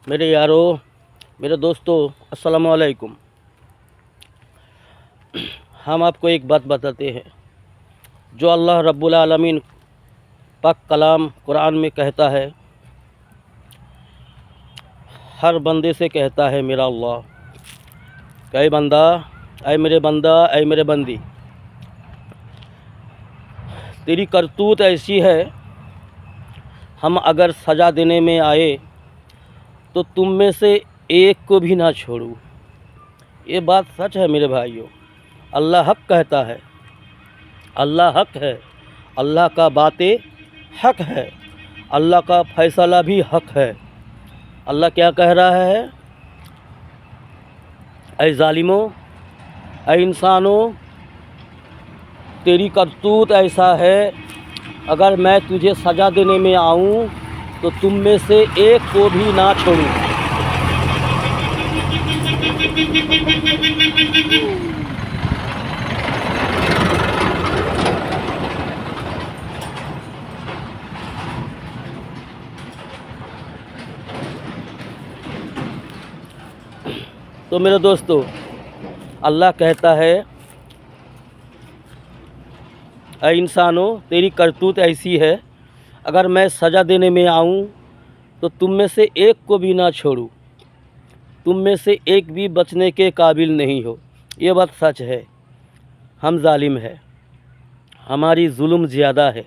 मेरे यारों, मेरे दोस्तों, अस्सलाम वालेकुम। हम आपको एक बात बताते हैं। जो अल्लाह रब्बुल आलमीन पाक कलाम कुरान में कहता है, हर बंदे से कहता है मेरा अल्लाह, ऐ बंदा, ऐ मेरे बंदा, ऐ मेरे बंदी, तेरी करतूत ऐसी है, हम अगर सज़ा देने में आए तो तुम में से एक को भी ना छोड़ूं। ये बात सच है मेरे भाइयों। अल्लाह हक कहता है, अल्लाह हक है, अल्लाह का बातें हक है, अल्लाह का फैसला भी हक है। अल्लाह क्या कह रहा है? ऐ ज़ालिमों, ऐ इंसानों, तेरी करतूत ऐसा है, अगर मैं तुझे सज़ा देने में आऊँ तो तुम में से एक को भी ना छोड़ूं। तो मेरे दोस्तों, अल्लाह कहता है, ऐ इंसानों, तेरी करतूत ऐसी है, अगर मैं सज़ा देने में आऊँ तो तुम में से एक को भी ना छोड़ूं। तुम में से एक भी बचने के काबिल नहीं हो। ये बात सच है। हम जालिम हैं, हमारी जुल्म ज़्यादा है,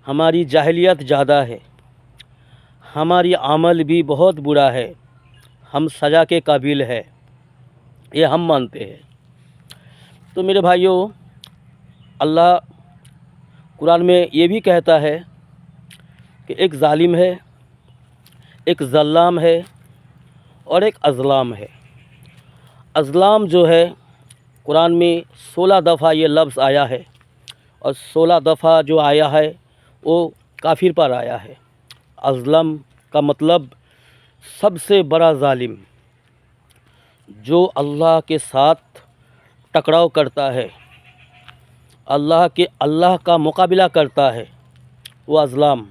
हमारी जाहिलियत ज़्यादा है, हमारी अमल भी बहुत बुरा है, हम सज़ा के काबिल है, ये हम मानते हैं। तो मेरे भाइयों, अल्लाह कुरान में ये भी कहता है कि एक जालिम है, एक ज़ल्लाम है और एक अज़लाम है। अज़लाम जो है, कुरान में 16 दफ़ा ये लफ्ज़ आया है और 16 दफ़ा जो आया है वो काफिर पर आया है। अज़लम का मतलब सबसे बड़ा ज़ालिम, जो अल्लाह के साथ टकराव करता है, अल्लाह का मुकाबला करता है, वो अज़लाम,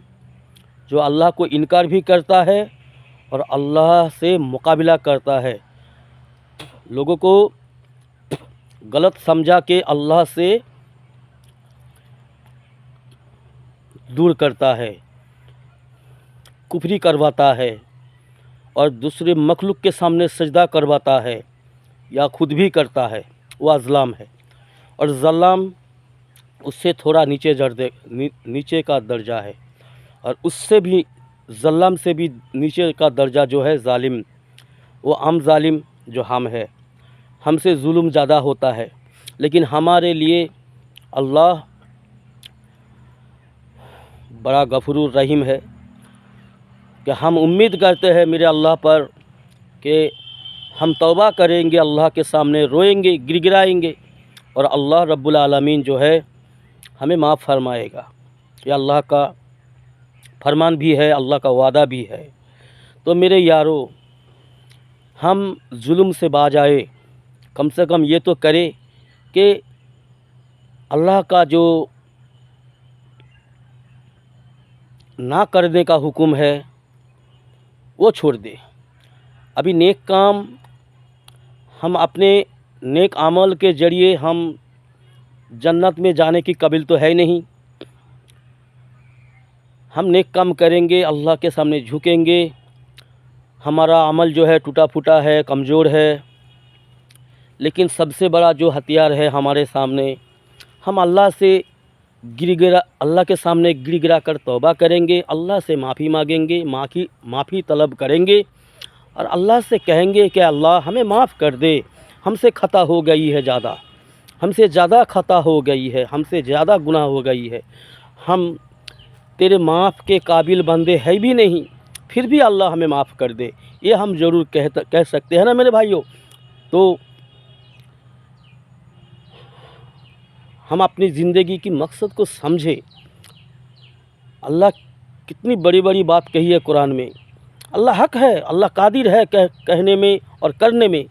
जो अल्लाह को इनकार भी करता है और अल्लाह से मुकाबला करता है, लोगों को गलत समझा के अल्लाह से दूर करता है, कुफरी करवाता है और दूसरे मखलूक के सामने सजदा करवाता है या खुद भी करता है, वो अज़लाम है। और ज़ल्लाम उससे थोड़ा नीचे का दर्जा है, और उससे भी ज़ल्लाम से भी नीचे का दर्जा जो है ज़ालिम, वो आम ज़ालिम जो हम है, हमसे जुल्म ज़्यादा होता है। लेकिन हमारे लिए अल्लाह बड़ा गफूरुर रहीम है कि हम उम्मीद करते हैं मेरे अल्लाह पर कि हम तौबा करेंगे, अल्लाह के सामने रोएंगे, गिड़गिड़ाएंगे और अल्लाह रब्बुल आलमीन जो है हमें माफ़ फरमाएगा। ये अल्लाह का फरमान भी है, अल्लाह का वादा भी है। तो मेरे यारों, हम जुल्म से बाज आए, कम से कम ये तो करें कि अल्लाह का जो ना करने का हुक्म है वो छोड़ दे। अभी नेक काम, हम अपने नेक अमल के ज़रिए हम जन्नत में जाने की काबिल तो है नहीं। हम नेक काम करेंगे, अल्लाह के सामने झुकेंगे, हमारा अमल जो है टूटा फूटा है, कमज़ोर है, लेकिन सबसे बड़ा जो हथियार है हमारे सामने, हम अल्लाह के सामने गिड़गिड़ा कर तौबा करेंगे, अल्लाह से माफ़ी मांगेंगे, माफ़ी तलब करेंगे और अल्लाह से कहेंगे कि अल्लाह हमें माफ़ कर दे, हमसे खता हो गई है, हमसे ज़्यादा खता हो गई है, हमसे ज़्यादा गुनाह हो गई है, हम तेरे माफ़ के काबिल बंदे हैं भी नहीं, फिर भी अल्लाह हमें माफ़ कर दे। ये हम ज़रूर कह सकते हैं ना मेरे भाइयों। तो हम अपनी ज़िंदगी की मकसद को समझें। अल्लाह कितनी बड़ी बड़ी बात कही है कुरान में। अल्लाह हक है, अल्लाह कादिर है कहने में और करने में।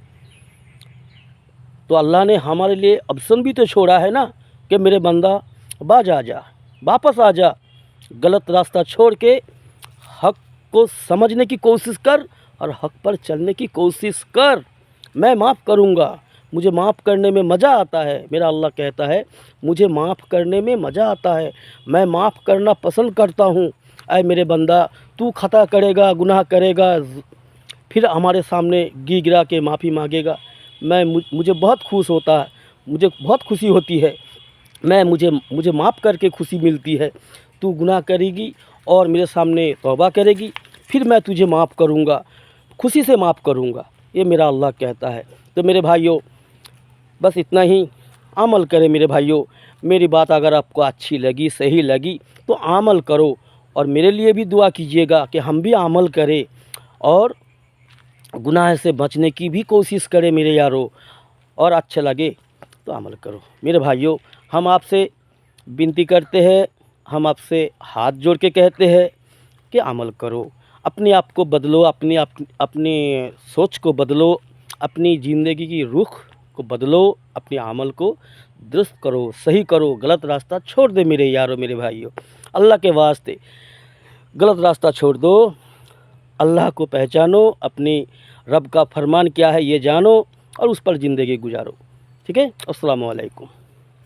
तो अल्लाह ने हमारे लिए ऑप्शन भी तो छोड़ा है ना कि मेरे बंदा बाज आ जा, वापस आ जा, गलत रास्ता छोड़ के हक کو समझने की कोशिश कर और हक पर चलने की कोशिश कर, मैं माफ़ करूँगा, मुझे माफ़ करने में मज़ा आता है। मेरा अल्लाह कहता है मुझे माफ़ करने में मज़ा आता है, मैं माफ़ करना पसंद करता हूँ। ऐ मेरे बंदा, तू खता करेगा, गुनाह करेगा, फिर हमारे सामने गिर गिरा के माफ़ी मांगेगा, मुझे बहुत खुश होता है, मुझे बहुत खुशी होती है, मुझे माफ़ करके खुशी मिलती है। तू गुनाह करेगी और मेरे सामने तौबा करेगी, फिर मैं तुझे माफ़ करूँगा, खुशी से माफ़ करूँगा, ये मेरा अल्लाह कहता है। तो मेरे भाइयों, बस इतना ही अमल करें मेरे भाइयों। मेरी बात अगर आपको अच्छी लगी, सही लगी तो अमल करो, और मेरे लिए भी दुआ कीजिएगा कि हम भी अमल करें और गुनाह से बचने की भी कोशिश करें मेरे यारों। और अच्छा लगे तो अमल करो मेरे भाइयों। हम आपसे विनती करते हैं, हम आपसे हाथ जोड़ के कहते हैं कि अमल करो, अपने आप को बदलो, अपनी सोच को बदलो, अपनी ज़िंदगी की रुख को बदलो, अपने अमल को दुरुस्त करो, सही करो, गलत रास्ता छोड़ दे मेरे यारों, मेरे भाइयों। अल्लाह के वास्ते गलत रास्ता छोड़ दो, अल्लाह को पहचानो, अपनी रब का फरमान क्या है ये जानो और उस पर ज़िंदगी गुजारो। ठीक है, अस्सलामु अलैकुम।